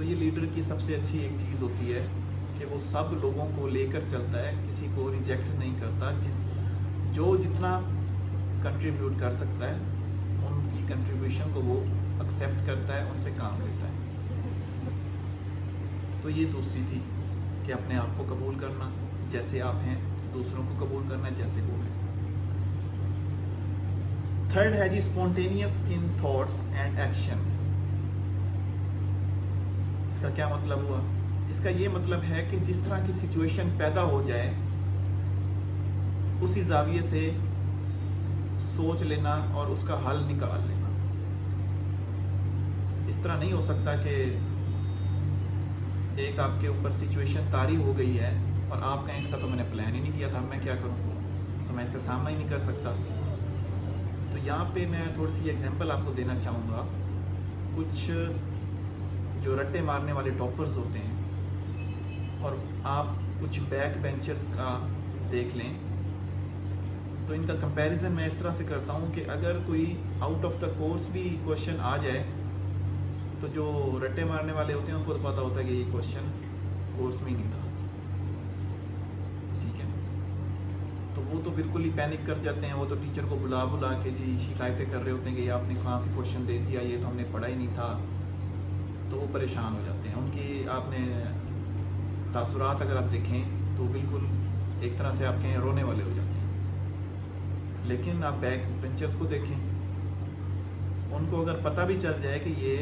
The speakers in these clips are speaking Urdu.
تو یہ لیڈر کی سب سے اچھی ایک چیز ہوتی ہے کہ وہ سب لوگوں کو لے کر چلتا ہے, کسی کو ریجیکٹ نہیں کرتا. جو جتنا کنٹریبیوٹ کر سکتا ہے ان کی کنٹریبیوشن کو وہ ایکسیپٹ کرتا ہے, ان سے کام لیتا ہے. تو یہ دوسری تھی کہ اپنے آپ کو قبول کرنا جیسے آپ ہیں, دوسروں کو قبول کرنا جیسے وہ ہیں. تھرڈ ہے جی spontaneous in thoughts and action. اس کا کیا مطلب ہوا؟ اس کا یہ مطلب ہے کہ جس طرح کی سچویشن پیدا ہو جائے اسی زاویے سے سوچ لینا اور اس کا حل نکال لینا. اس طرح نہیں ہو سکتا کہ ایک آپ کے اوپر سچویشن طاری ہو گئی ہے اور آپ کہیں اس کا تو میں نے پلان ہی نہیں کیا تھا, میں کیا کروں, تو میں اس کا سامنا ہی نہیں کر سکتا. تو یہاں پہ میں تھوڑی سی ایگزامپل آپ کو دینا چاہوں گا. کچھ جو رٹے مارنے والے ٹاپرز ہوتے ہیں اور آپ کچھ بیک بینچرز کا دیکھ لیں تو ان کا کمپیریزن میں اس طرح سے کرتا ہوں کہ اگر کوئی آؤٹ آف دا کورس بھی کوشچن آ جائے تو جو رٹے مارنے والے ہوتے ہیں ان کو تو پتہ ہوتا ہے کہ یہ کوشچن کورس میں ہی نہیں تھا. ٹھیک ہے, تو وہ تو بالکل ہی پینک کر جاتے ہیں. وہ تو ٹیچر کو بلا کے جی شکایتیں کر رہے ہوتے ہیں کہ یہ آپ نے کہاں سے کوشچن دے دیا, یہ تو ہم نے پڑھا ہی نہیں تھا. تو وہ پریشان ہو جاتے ہیں. ان کی آپ نے تاثرات اگر آپ دیکھیں تو بالکل ایک طرح سے آپ کہیں رونے والے ہو جاتے ہیں. لیکن آپ بیک بینچرز کو دیکھیں, ان کو اگر پتہ بھی چل جائے کہ یہ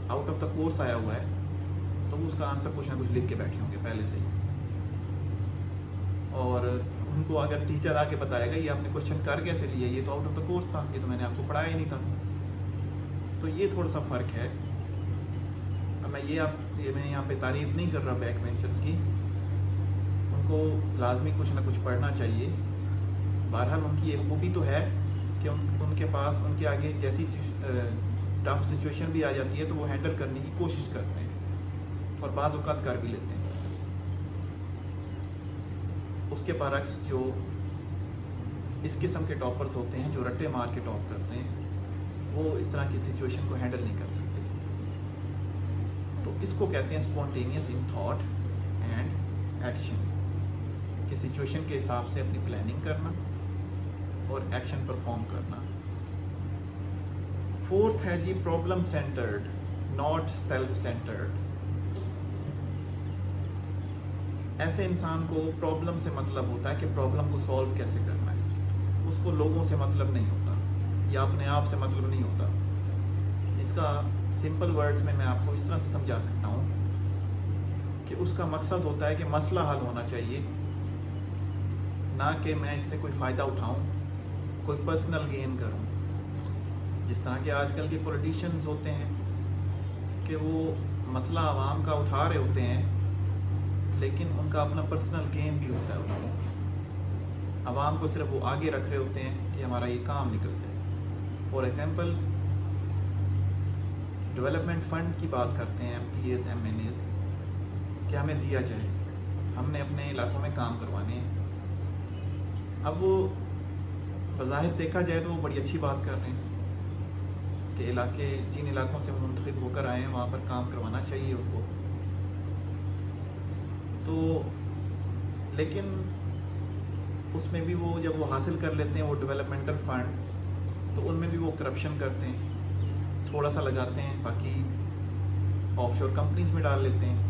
آؤٹ آف دا کورس آیا ہوا ہے تو وہ اس کا آنسر کچھ نہ کچھ لکھ کے بیٹھے ہوں گے پہلے سے ہی. اور ان کو اگر ٹیچر آ کے بتائے گا یہ آپ نے کوشچن کر کیسے لیا, یہ تو آؤٹ آف دا کورس تھا, یہ تو میں نے آپ کو پڑھایا ہی نہیں تھا. تو یہ تھوڑا سا فرق ہے. اب میں یہاں پہ تعریف نہیں کر رہا بیک بینچرز کی, ان کو لازمی کچھ نہ کچھ پڑھنا چاہیے. بہرحال ان کی یہ خوبی تو ہے کہ ان کے پاس ان کے آگے جیسی ٹف سچویشن بھی آ جاتی ہے تو وہ ہینڈل کرنے کی کوشش کرتے ہیں اور بعض اوقات کر بھی لیتے ہیں. اس کے برعکس جو اس قسم کے ٹاپرز ہوتے ہیں جو رٹے مار کے ٹاپ کرتے ہیں وہ اس طرح کی سچویشن کو ہینڈل نہیں کر سکتے. تو اس کو کہتے ہیں spontaneous in thought and action, کہ سچویشن کے حساب سے اپنی پلاننگ کرنا اور ایکشن پرفارم کرنا. فورتھ ہے جی problem centred not self centred. ایسے انسان کو پرابلم سے مطلب ہوتا ہے کہ پرابلم کو سالو کیسے کرنا ہے. اس کو لوگوں سے مطلب نہیں ہوتا یا اپنے آپ سے مطلب نہیں ہوتا. اس کا سمپل ورڈز میں آپ کو اس طرح سے سمجھا سکتا ہوں کہ اس کا مقصد ہوتا ہے کہ مسئلہ حل ہونا چاہیے, نہ کہ میں اس سے کوئی فائدہ اٹھاؤں, کوئی پرسنل گین کروں. جس طرح کے آج کل کے پولیٹیشنز ہوتے ہیں کہ وہ مسئلہ عوام کا اٹھا رہے ہوتے ہیں لیکن ان کا اپنا پرسنل گین بھی ہوتا ہے. ان کو عوام کو صرف وہ آگے رکھ رہے ہوتے ہیں کہ ہمارا یہ کام نکل جائے. فار ایگزامپل ڈیولپمنٹ فنڈ کی بات کرتے ہیں MPAs MNAs کہ ہمیں دیا جائے, ہم نے اپنے علاقوں میں کام کروانے ہیں. اب وہ بظاہر دیکھا جائے تو وہ بڑی اچھی بات کر رہے ہیں کہ جن علاقوں سے منتخب ہو کر آئے ہیں وہاں پر کام کروانا چاہیے ان کو. تو لیکن اس میں بھی وہ جب وہ حاصل کر لیتے ہیں وہ ڈیولپمنٹل فنڈ تو ان میں بھی وہ کرپشن کرتے ہیں, تھوڑا سا لگاتے ہیں باقی آف شور کمپنیز میں ڈال لیتے ہیں,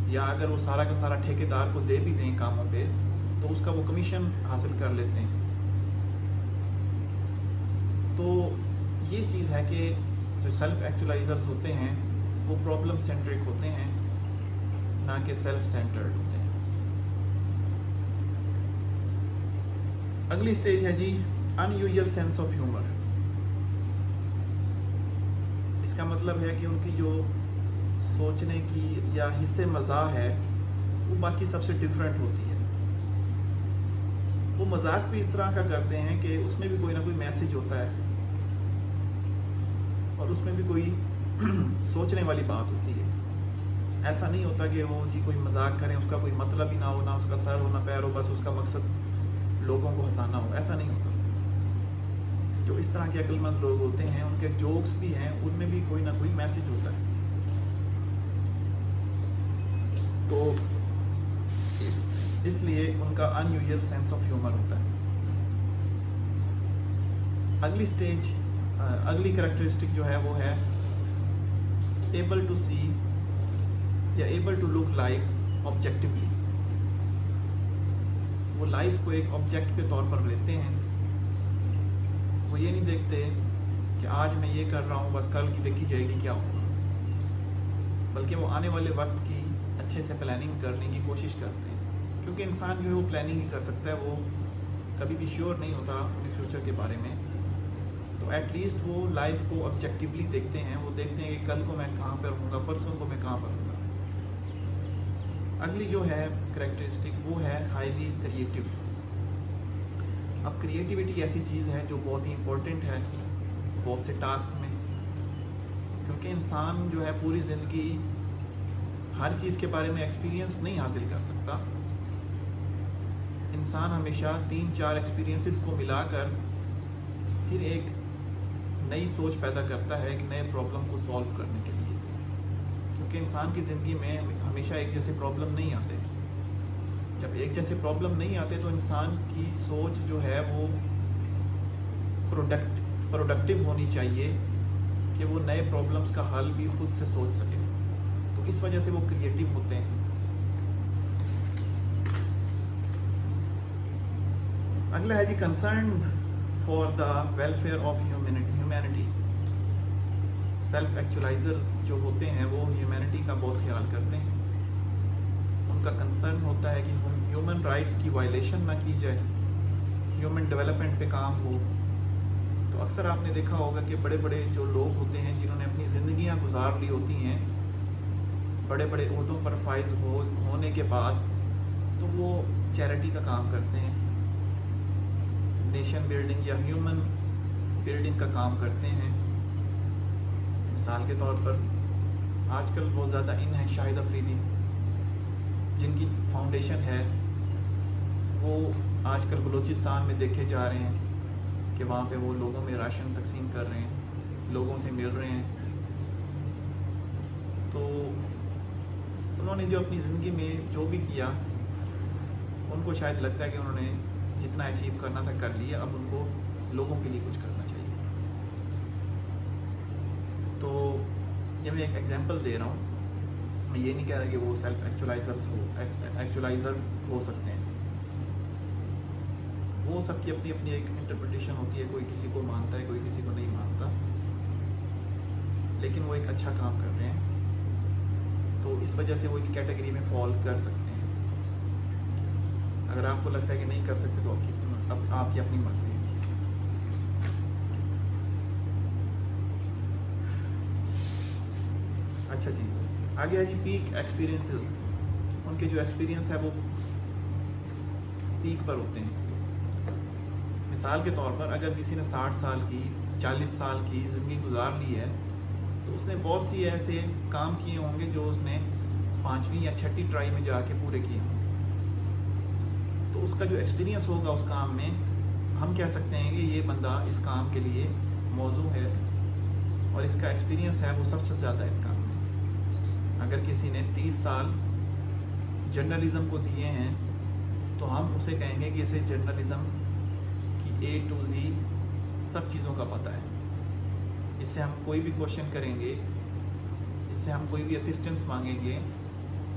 یا اگر وہ سارا کا سارا ٹھیکیدار کو دے بھی دیں کاموں پہ تو اس کا وہ کمیشن حاصل کر لیتے ہیں. تو یہ چیز ہے کہ جو سیلف ایکچولائزرز ہوتے ہیں وہ پرابلم سینٹرک ہوتے ہیں نہ کہ سیلف سینٹرڈ ہوتے ہیں. اگلی سٹیج ہے جی ان یوزول سینس آف ہیومر. اس کا مطلب ہے کہ ان کی جو سوچنے کی یا حصے مزاح ہے وہ باقی سب سے ڈفرینٹ ہوتی ہے. وہ مذاق بھی اس طرح کا کرتے ہیں کہ اس میں بھی کوئی نہ کوئی میسج ہوتا ہے اور اس میں بھی کوئی سوچنے والی بات ہوتی ہے. ایسا نہیں ہوتا کہ وہ جی کوئی مذاق کریں اس کا کوئی مطلب ہی نہ ہو, نہ اس کا سر ہو نہ پیر ہو, بس اس کا مقصد لوگوں کو ہنسانا ہو. ایسا نہیں ہوتا. جو اس طرح کے عقلمند لوگ ہوتے ہیں ان کے جوکس بھی ہیں، ان میں بھی کوئی نہ کوئی میسج ہوتا ہے. تو اس لیے ان کا ان یوزل سینس آف ہیومر ہوتا ہے. اگلی کریکٹرسٹک جو ہے وہ ہے ایبل ٹو سی یا able to look life objectively. وہ لائف کو ایک آبجیکٹ کے طور پر لیتے ہیں. وہ یہ نہیں دیکھتے کہ آج میں یہ کر رہا ہوں بس کل کی دیکھی جائے گی کیا ہوگا، بلکہ وہ آنے والے وقت کی اچھے سے پلاننگ کرنے کی کوشش کرتے ہیں. کیونکہ انسان جو ہے وہ پلاننگ ہی کر سکتا ہے، وہ کبھی بھی شیور نہیں ہوتا اپنے فیوچر کے بارے میں. تو ایٹ لیسٹ وہ لائف کو آبجیکٹیولی دیکھتے ہیں. وہ دیکھتے ہیں کہ کل کو میں کہاں پر ہوں گا، پرسوں کو میں کہاں پر ہوں گا. اگلی جو ہے کریکٹرسٹک وہ ہے ہائیلی کریٹیو. اب کریٹیوٹی ایسی چیز ہے جو بہت ہی امپورٹنٹ ہے بہت سے ٹاسک میں، کیونکہ انسان جو ہے پوری زندگی ہر چیز کے بارے میں ایکسپیرینس نہیں حاصل کر سکتا. انسان ہمیشہ 3-4 ایکسپیرینسز کو ملا کر پھر ایک نئی سوچ پیدا کرتا ہے ایک نئے پرابلم کو سالو کرنے کے لیے. کیونکہ انسان کی زندگی میں ہمیشہ ایک جیسے پرابلم نہیں آتے. جب ایک جیسے پرابلم نہیں آتے تو انسان کی سوچ جو ہے وہ پروڈکٹیو ہونی چاہیے کہ وہ نئے پرابلمس کا حل بھی خود سے سوچ سکے. تو اس وجہ سے وہ کریٹیو ہوتے ہیں. اگلا ہے جی concern for the welfare of humanity. Self actualisers جو ہوتے ہیں وہ ہیومینٹی کا بہت خیال کرتے ہیں. ان کا کنسرن ہوتا ہے کہ ہیومن رائٹس کی وائلیشن نہ کی جائے، ہیومن ڈیولپمنٹ پہ کام ہو. تو اکثر آپ نے دیکھا ہوگا کہ بڑے بڑے جو لوگ ہوتے ہیں جنہوں نے اپنی زندگیاں گزار لی ہوتی ہیں بڑے بڑے عہدوں پر فائز ہونے کے بعد، تو وہ چیریٹی کا کام کرتے ہیں، نیشن بلڈنگ یا ہیومن بلڈنگ کا کام کرتے ہیں. مثال کے طور پر آج کل بہت زیادہ ان ہے شاہد افریدی، جن کی فاؤنڈیشن ہے وہ آج کل بلوچستان میں دیکھے جا رہے ہیں کہ وہاں پہ وہ لوگوں میں راشن تقسیم کر رہے ہیں، لوگوں سے مل رہے ہیں. تو انہوں نے جو اپنی زندگی میں جو بھی کیا، ان کو شاید لگتا ہے کہ انہوں نے جتنا اچیو کرنا تھا کر لیا، اب ان کو لوگوں کے لیے کچھ کرنا چاہیے. تو یہ میں ایک ایگزامپل دے رہا ہوں. میں یہ نہیں کہہ رہا کہ وہ سیلف ایکچولائزر ہو سکتے ہیں. وہ سب کی اپنی اپنی ایک انٹرپریٹیشن ہوتی ہے. کوئی کسی کو مانتا ہے، کوئی کسی کو نہیں مانتا، لیکن وہ ایک اچھا کام کر رہے ہیں. تو اس وجہ سے وہ اس کیٹیگری میں فال کر سکتے ہیں. اگر آپ کو لگتا ہے کہ نہیں کر سکتے تو آپ کی اپنی مرضی ہے. اچھا جی، آگے ہے جی پیک ایکسپیرینسز. ان کے جو ایکسپیرینس ہے وہ پیک پر ہوتے ہیں. مثال کے طور پر اگر کسی نے 60 سال کی 40 سال کی زندگی گزار لی ہے تو اس نے بہت سی ایسے کام کیے ہوں گے جو اس نے 5ویں یا 6ٹھی ٹرائی میں جا کے پورے کیے ہوں. تو اس کا جو ایکسپیرینس ہوگا اس کام میں، ہم کہہ سکتے ہیں کہ یہ بندہ اس کام کے لیے موزوں ہے اور اس کا ایکسپیرینس ہے وہ سب سے زیادہ اس کام میں. اگر کسی نے 30 سال جرنلزم کو دیے ہیں تو ہم اسے کہیں گے کہ اسے جرنلزم کی A to Z سب چیزوں کا پتہ ہے. اس سے ہم کوئی بھی کوشچن کریں گے، اس سے ہم کوئی بھی اسسٹنس مانگیں گے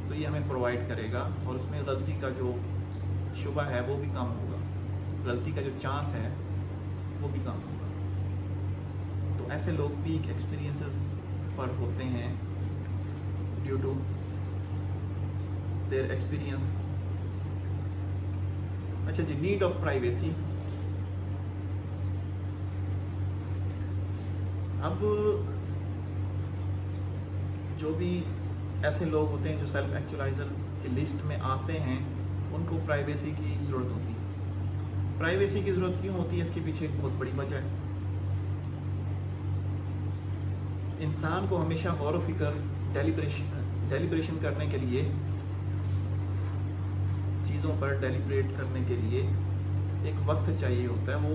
تو یہ ہمیں پرووائڈ کرے گا، اور اس میں غلطی کا جو شبہ ہے وہ بھی کم ہوگا، غلطی کا جو چانس ہے وہ بھی کم ہوگا. تو ایسے لوگ پیک ایکسپیرینسز پر ہوتے ہیں ڈیو ٹو دیئر ایکسپیرینس. اچھا جی، نیڈ آف پرائیویسی. اب جو بھی ایسے لوگ ہوتے ہیں جو سیلف ایکچولائزرز کی لسٹ میں آتے ہیں ان کو پرائیویسی کی ضرورت ہوتی ہے. پرائیویسی کی ضرورت کیوں ہوتی ہے؟ اس کے پیچھے ایک بہت بڑی وجہ ہے. انسان کو ہمیشہ غور و فکر ڈیلیبریشن کرنے کے لیے، چیزوں پر ڈیلیبریٹ کرنے کے لیے ایک وقت چاہیے ہوتا ہے. وہ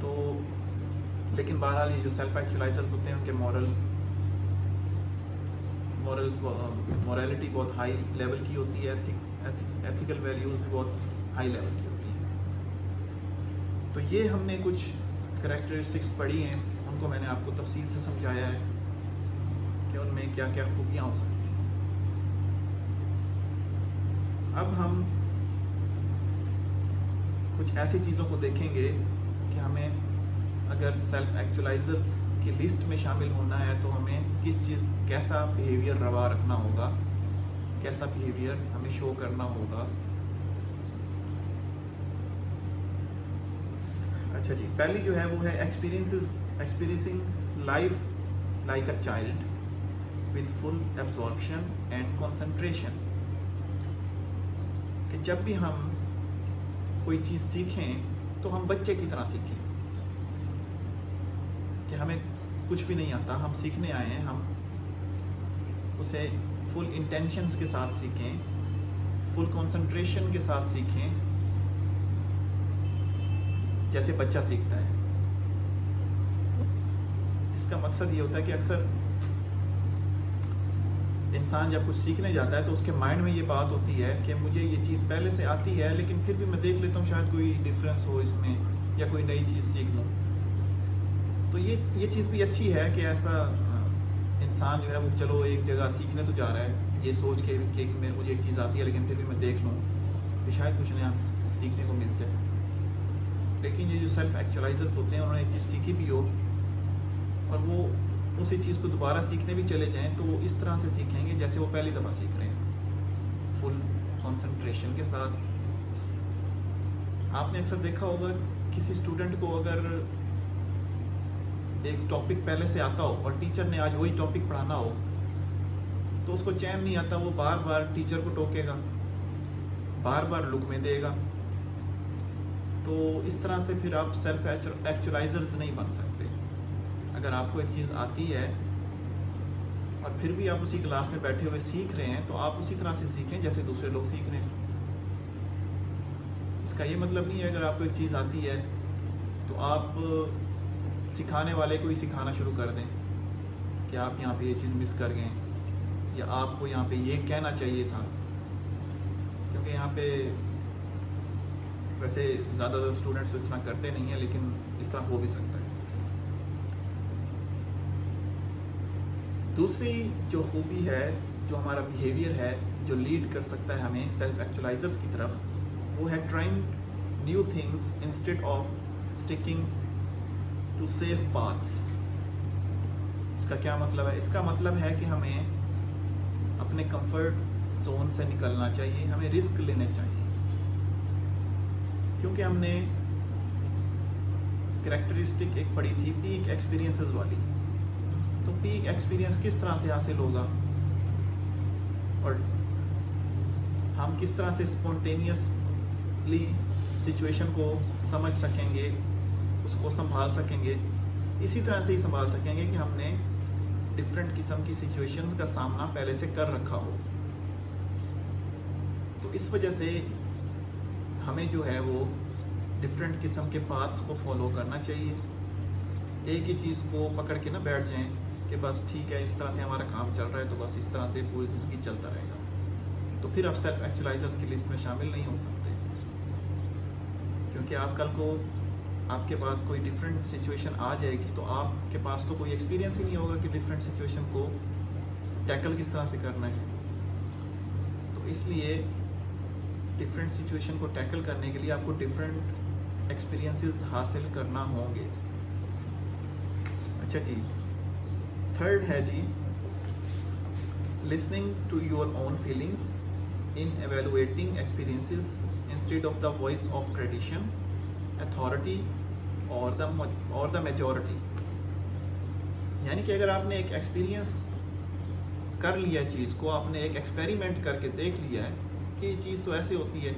تو لیکن بہرحال یہ جو سیلف ایکچولائزرز ہوتے ہیں ان کے مورالٹی بہت ہائی لیول کی ہوتی ہے، ایتھیکل ویلیوز بھی بہت ہائی لیول کی ہوتی ہیں. تو یہ ہم نے کچھ کریکٹرسٹکس پڑھی ہیں، ان کو میں نے آپ کو تفصیل سے سمجھایا ہے کہ ان میں کیا کیا خوبیاں ہو سکتی ہیں. اب ہم کچھ ایسی چیزوں کو دیکھیں گے کہ ہمیں اگر سیلف ایکچولائزرز کی لسٹ میں شامل ہونا ہے تو ہمیں کیسا بیہیویئر روا رکھنا ہوگا، کیسا بیہیویئر ہمیں شو کرنا ہوگا. اچھا جی، پہلی جو ہے وہ ہے experiencing life like a child with full absorption and concentration. کہ جب بھی ہم کوئی چیز سیکھیں تو ہم بچے کی طرح سیکھیں، کہ ہمیں کچھ بھی نہیں آتا، ہم سیکھنے آئے ہیں، ہم اسے فل انٹینشنز کے ساتھ سیکھیں، فل کنسنٹریشن کے ساتھ سیکھیں، جیسے بچہ سیکھتا ہے. اس کا مقصد یہ ہوتا ہے کہ اکثر انسان جب کچھ سیکھنے جاتا ہے تو اس کے مائنڈ میں یہ بات ہوتی ہے کہ مجھے یہ چیز پہلے سے آتی ہے، لیکن پھر بھی میں دیکھ لیتا ہوں شاید کوئی ڈفرینس ہو اس میں، یا کوئی نئی چیز سیکھ لوں. تو یہ چیز بھی اچھی ہے کہ ایسا انسان جو ہے وہ چلو ایک جگہ سیکھنے تو جا رہا ہے یہ سوچ کے کہ مجھے ایک چیز آتی ہے لیکن پھر بھی میں دیکھ لوں کہ شاید کچھ نیا سیکھنے کو مل جائے. لیکن یہ جو سیلف ایکچولائزرز ہوتے ہیں انہوں نے ایک چیز سیکھی بھی ہو اور وہ اسی چیز کو دوبارہ سیکھنے بھی چلے جائیں تو وہ اس طرح سے سیکھیں گے جیسے وہ پہلی دفعہ سیکھ رہے ہیں، فل کنسنٹریشن کے ساتھ. آپ نے اکثر دیکھا ہوگا کسی اسٹوڈنٹ کو اگر ایک ٹاپک پہلے سے آتا ہو اور ٹیچر نے آج وہی ٹاپک پڑھانا ہو تو اس کو چین نہیں آتا، وہ بار بار ٹیچر کو ٹوکے گا، بار بار لقمے دے گا. تو اس طرح سے پھر آپ سیلف ایکچولائزرز نہیں بن سکتے. اگر آپ کو ایک چیز آتی ہے اور پھر بھی آپ اسی کلاس میں بیٹھے ہوئے سیکھ رہے ہیں تو آپ اسی طرح سے سیکھیں جیسے دوسرے لوگ سیکھ رہے ہیں. اس کا یہ مطلب نہیں ہے اگر آپ کو ایک چیز آتی ہے تو آپ سکھانے والے کو ہی سکھانا شروع کر دیں کہ آپ یہاں پہ یہ چیز مس کر گئے یا آپ کو یہاں پہ یہ کہنا چاہیے تھا. کیونکہ یہاں پہ ویسے زیادہ تر اسٹوڈنٹس اس طرح کرتے نہیں ہیں، لیکن اس طرح ہو بھی سکتا ہے. دوسری جو خوبی ہے، جو ہمارا بیہیویئر ہے، جو لیڈ کر سکتا ہے ہمیں سیلف ایکچولائزرز کی طرف، وہ ہے trying new things instead of sticking to safe paths. اس کا کیا مطلب ہے؟ اس کا مطلب ہے کہ ہمیں اپنے کمفرٹ زون سے نکلنا چاہیے، ہمیں رسک لینے چاہیے. کیونکہ ہم نے کریکٹرسٹک ایک پڑھی تھی پیک ایکسپیرینسز والی. تو پیک ایکسپیرینس کس طرح سے حاصل ہوگا اور ہم کس طرح سے اسپونٹینیسلی سچویشن کو سمجھ سکیں گے، اس کو سنبھال سکیں گے. اسی طرح سے ہی سنبھال سکیں گے کہ ہم نے ڈفرینٹ قسم کی سچویشنز کا سامنا پہلے سے کر رکھا ہو. تو اس وجہ سے ہمیں جو ہے وہ ڈفرینٹ قسم کے پاتھس کو فالو کرنا چاہیے. ایک ہی چیز کو پکڑ کے نہ بیٹھ جائیں کہ بس ٹھیک ہے اس طرح سے ہمارا کام چل رہا ہے تو بس اس طرح سے پوری زندگی چلتا رہے گا. تو پھر آپ سیلف ایکچولائزرز کی لسٹ میں شامل نہیں ہو سکتے، کیونکہ آپ کل کو آپ کے پاس کوئی ڈفرینٹ سچویشن آ جائے گی تو آپ کے پاس تو کوئی ایکسپیرینس ہی نہیں ہوگا کہ ڈفرینٹ سچویشن کو ٹیکل کس طرح سے کرنا ہے. تو اس لیے ڈفرینٹ سچویشن کو ٹیکل کرنے کے لیے آپ کو ڈفرینٹ ایکسپیرینسز حاصل کرنا ہوں گے. اچھا جی، تھرڈ ہے جی listening to your own feelings in evaluating experiences instead of the voice of tradition, authority اور دا میجورٹی. یعنی کہ اگر آپ نے ایک ایکسپیرینس کر لیا چیز کو، آپ نے ایک ایکسپیریمنٹ کر کے دیکھ لیا ہے کہ یہ چیز تو ایسے ہوتی ہے،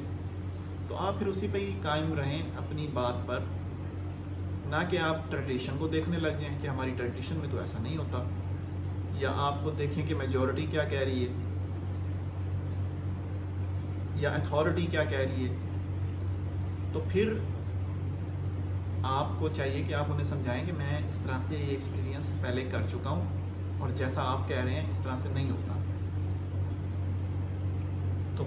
تو آپ پھر اسی پہ ہی قائم رہیں اپنی بات پر، نہ کہ آپ ٹریڈیشن کو دیکھنے لگ جائیں کہ ہماری ٹریڈیشن میں تو ایسا نہیں ہوتا، یا آپ کو دیکھیں کہ میجورٹی کیا کہہ رہی ہے یا اتھارٹی کیا کہہ رہی ہے. تو پھر آپ کو چاہیے کہ آپ انہیں سمجھائیں کہ میں اس طرح سے یہ ایکسپیرینس پہلے کر چکا ہوں اور جیسا آپ کہہ رہے ہیں اس طرح سے نہیں ہوتا. تو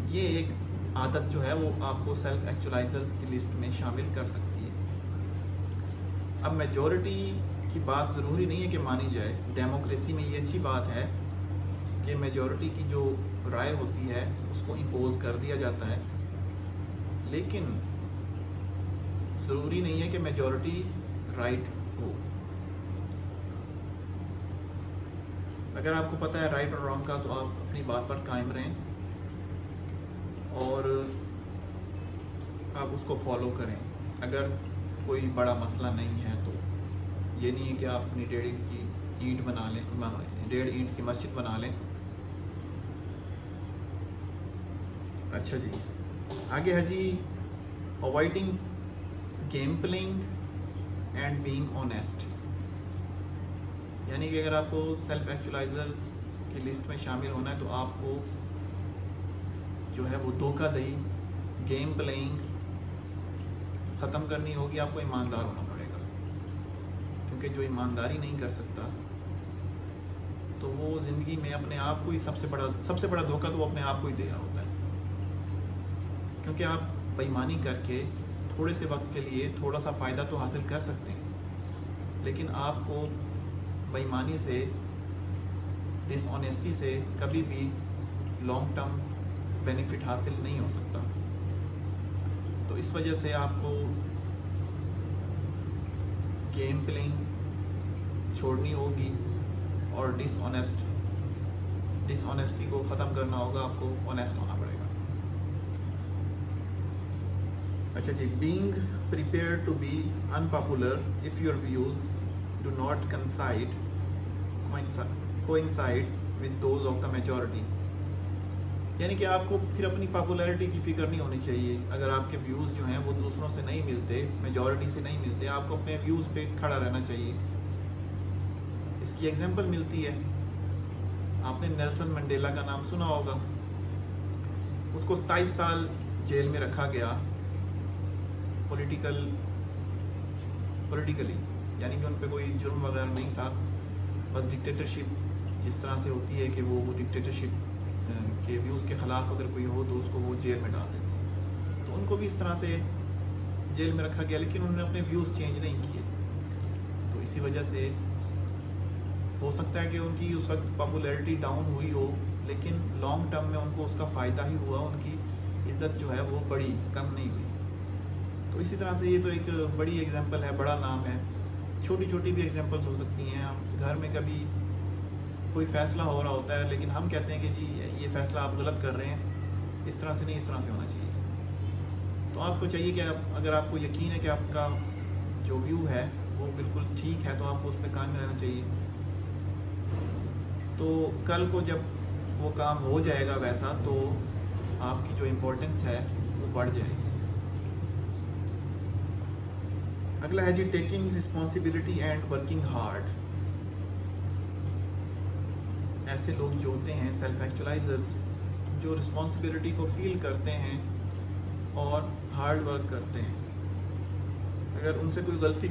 یہ ایک عادت جو ہے وہ آپ کو سیلف ایکچولائزرز کی لسٹ میں شامل کر سکتی ہے. اب میجورٹی کی بات ضروری نہیں ہے کہ مانی جائے. ڈیموکریسی میں یہ اچھی بات ہے کہ میجورٹی کی جو رائے ہوتی ہے اس کو امپوز کر دیا جاتا ہے، لیکن ضروری نہیں ہے کہ میجورٹی رائٹ ہو. اگر آپ کو پتہ ہے رائٹ اور رانگ کا تو آپ اپنی بات پر قائم رہیں اور آپ اس کو فالو کریں. اگر کوئی بڑا مسئلہ نہیں ہے تو یہ نہیں ہے کہ آپ اپنی 1.5 اینٹ کی اینٹ بنا لیں، 1.5 اینٹ کی مسجد بنا لیں. اچھا جی، آگے ہے جی avoiding game playing and being honest. یعنی کہ اگر آپ کو سیلف ایکچولائزرز کی لسٹ میں شامل ہونا ہے تو آپ کو جو ہے وہ دھوکہ دہی، گیم پلینگ ختم کرنی ہوگی. آپ کو ایماندار ہونا پڑے گا، کیونکہ جو ایمانداری نہیں کر سکتا تو وہ زندگی میں اپنے آپ کو ہی سب سے بڑا دھوکہ تو وہ اپنے آپ کو ہی دے رہا ہوتا ہے. کیونکہ آپ بےایمانی کر کے تھوڑے سے وقت کے لیے تھوڑا سا فائدہ تو حاصل کر سکتے ہیں، لیکن آپ کو بےایمانی سے، ڈس آنیسٹی سے کبھی بھی لانگ ٹرم بینیفٹ حاصل نہیں ہو سکتا. تو اس وجہ سے آپ کو گیم پلینگ چھوڑنی ہوگی اور ڈس آنیسٹی کو ختم کرنا ہوگا. آپ کو آنیسٹ ہونا پڑے گا. اچھا جی، being prepared to be unpopular if your views do not coincide with those of the majority. یعنی کہ آپ کو پھر اپنی پاپولیرٹی کی فکر نہیں ہونی چاہیے. اگر آپ کے ویوز جو ہیں وہ دوسروں سے نہیں ملتے، میجورٹی سے نہیں ملتے، آپ کو اپنے ویوز پہ کھڑا رہنا چاہیے. اس کی ایگزامپل ملتی ہے، آپ نے نیلسن منڈیلا کا نام سنا ہوگا. اس کو 27 سال جیل میں رکھا گیا پولیٹیکلی، یعنی کہ ان پہ کوئی جرم وغیرہ نہیں تھا. بس ڈکٹیٹرشپ جس طرح سے ہوتی ہے کہ وہ ڈکٹیٹرشپ کے ویوز کے خلاف اگر کوئی ہو تو اس کو وہ جیل میں ڈال دیتے ہیں. تو ان کو بھی اس طرح سے جیل میں رکھا گیا، لیکن انہوں نے اپنے ویوز چینج نہیں کیے. تو اسی وجہ سے ہو سکتا ہے کہ ان کی اس وقت پاپولیرٹی ڈاؤن ہوئی ہو، لیکن لانگ ٹرم میں ان کو اس کا فائدہ ہی ہوا. ان کی عزت جو ہے وہ بڑی، کم نہیں ہوئی. تو اسی طرح سے یہ تو ایک بڑی ایگزامپل ہے، بڑا نام ہے. چھوٹی چھوٹی بھی ایگزامپلس ہو سکتی ہیں. گھر میں کبھی کوئی فیصلہ ہو رہا ہوتا ہے، لیکن ہم کہتے ہیں کہ جی یہ فیصلہ آپ غلط کر رہے ہیں، اس طرح سے نہیں، اس طرح سے ہونا چاہیے. تو آپ کو چاہیے کہ اگر آپ کو یقین ہے کہ آپ کا جو ویو ہے وہ بالکل ٹھیک ہے تو آپ کو اس پہ قائم رہنا چاہیے. تو کل کو جب وہ کام ہو جائے گا ویسا تو آپ کی جو امپورٹنس ہے وہ بڑھ جائے گی. اگلا ہے جی taking responsibility and working hard. ایسے لوگ جو ہوتے ہیں سیلف ایکچولائزرز، جو رسپانسبلٹی کو فیل کرتے ہیں اور ہارڈ ورک کرتے ہیں. اگر ان سے کوئی غلطی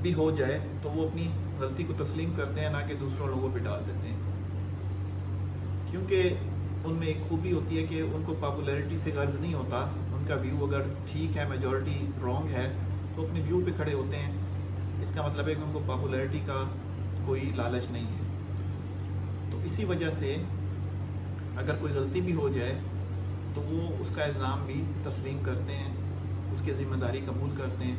بھی ہو جائے تو وہ اپنی غلطی کو تسلیم کرتے ہیں، نہ کہ دوسروں لوگوں پہ ڈال دیتے ہیں. کیونکہ ان میں ایک خوبی ہوتی ہے کہ ان کو پاپولیرٹی سے غرض نہیں ہوتا. ان کا ویو اگر ٹھیک ہے، میجورٹی رانگ ہے، تو اپنے ویو پہ کھڑے ہوتے ہیں. اس کا مطلب ہے کہ ان کو پاپولیرٹی کا کوئی لالچ نہیں ہے. تو اسی وجہ سے اگر کوئی غلطی بھی ہو جائے تو وہ اس کا الزام بھی تسلیم کرتے ہیں، اس کی ذمہ داری قبول کرتے ہیں.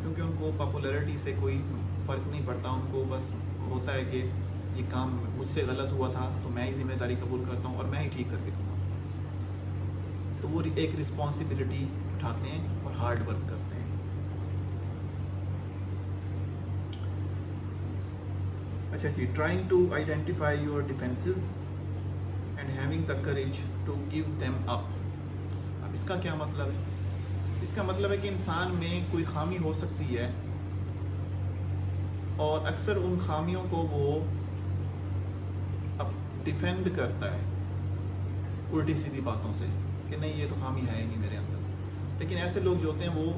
کیونکہ ان کو پاپولیرٹی سے کوئی فرق نہیں پڑتا. ان کو بس ہوتا ہے کہ یہ کام مجھ سے غلط ہوا تھا تو میں ہی ذمہ داری قبول کرتا ہوں اور میں ہی ٹھیک کر کے دوں گا. تو وہ ایک رسپانسبلٹی اٹھاتے ہیں اور ہارڈ ورک کرتے ہیں. اچھا جی، trying to identify your defences and having the courage to give them up. اب اس کا کیا مطلب ہے؟ اس کا مطلب ہے کہ انسان میں کوئی خامی ہو سکتی ہے اور اکثر ان خامیوں کو وہ اب ڈیفینڈ کرتا ہے الٹی سیدھی باتوں سے کہ نہیں یہ تو خامی ہے ہی نہیں میرے اندر. لیکن ایسے لوگ جو ہوتے ہیں وہ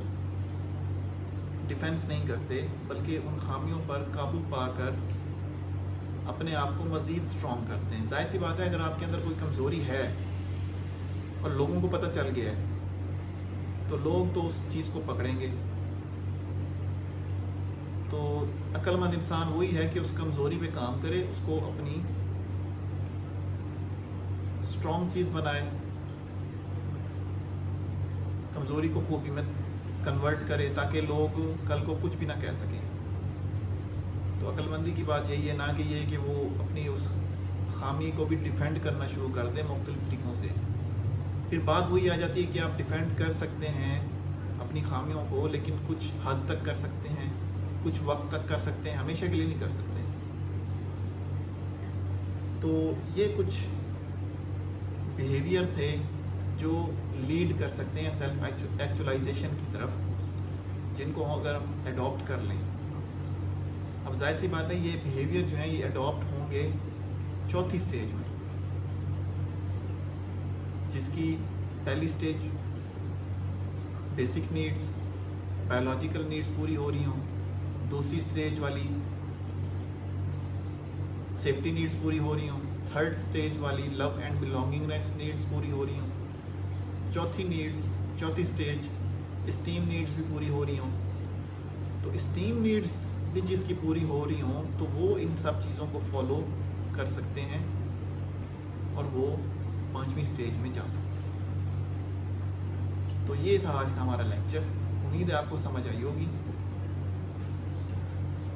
ڈیفینس نہیں کرتے بلکہ ان خامیوں پر قابو پا کر اپنے آپ کو مزید اسٹرانگ کرتے ہیں. ظاہر سی بات ہے اگر آپ کے اندر کوئی کمزوری ہے اور لوگوں کو پتہ چل گیا ہے تو لوگ تو اس چیز کو پکڑیں گے. تو عقل مند انسان وہی ہے کہ اس کمزوری پہ کام کرے, اس کو اپنی اسٹرانگ چیز بنائے, کمزوری کو خوبی میں کنورٹ کرے تاکہ لوگ کل کو کچھ بھی نہ کہہ سکیں. تو عقل مندی کی بات یہی ہے, نہ کہ یہ کہ وہ اپنی اس خامی کو بھی ڈیفینڈ کرنا شروع کر دیں مختلف طریقوں سے. پھر بات وہی آ جاتی ہے کہ آپ ڈیفینڈ کر سکتے ہیں اپنی خامیوں کو, لیکن کچھ حد تک کر سکتے ہیں, کچھ وقت تک کر سکتے ہیں, ہمیشہ کے لیے نہیں کر سکتے. تو یہ کچھ بیہیویئر تھے جو لیڈ کر سکتے ہیں سیلف ایکچولائزیشن کی طرف, جن کو اگر ہم ایڈاپٹ کر لیں. اب ظاہر سی بات ہے یہ بیہیویئر جو ہیں یہ ایڈاپٹ ہوں گے چوتھی سٹیج میں, جس کی پہلی stage basic needs, biological needs پوری ہو رہی ہوں, دوسری سٹیج والی سیفٹی نیڈز پوری ہو رہی ہوں, تھرڈ سٹیج والی لو اینڈ بلانگنگنیس نیڈز پوری ہو رہی ہوں, چوتھی سٹیج اسٹیم نیڈز بھی پوری ہو رہی ہوں. تو اسٹیم نیڈز بھی جس کی پوری ہو رہی ہوں تو وہ ان سب چیزوں کو فالو کر سکتے ہیں اور وہ 5ویں سٹیج میں جا سکتے ہیں. تو یہ تھا آج کا ہمارا لیکچر, امید ہے آپ کو سمجھ آئی ہوگی.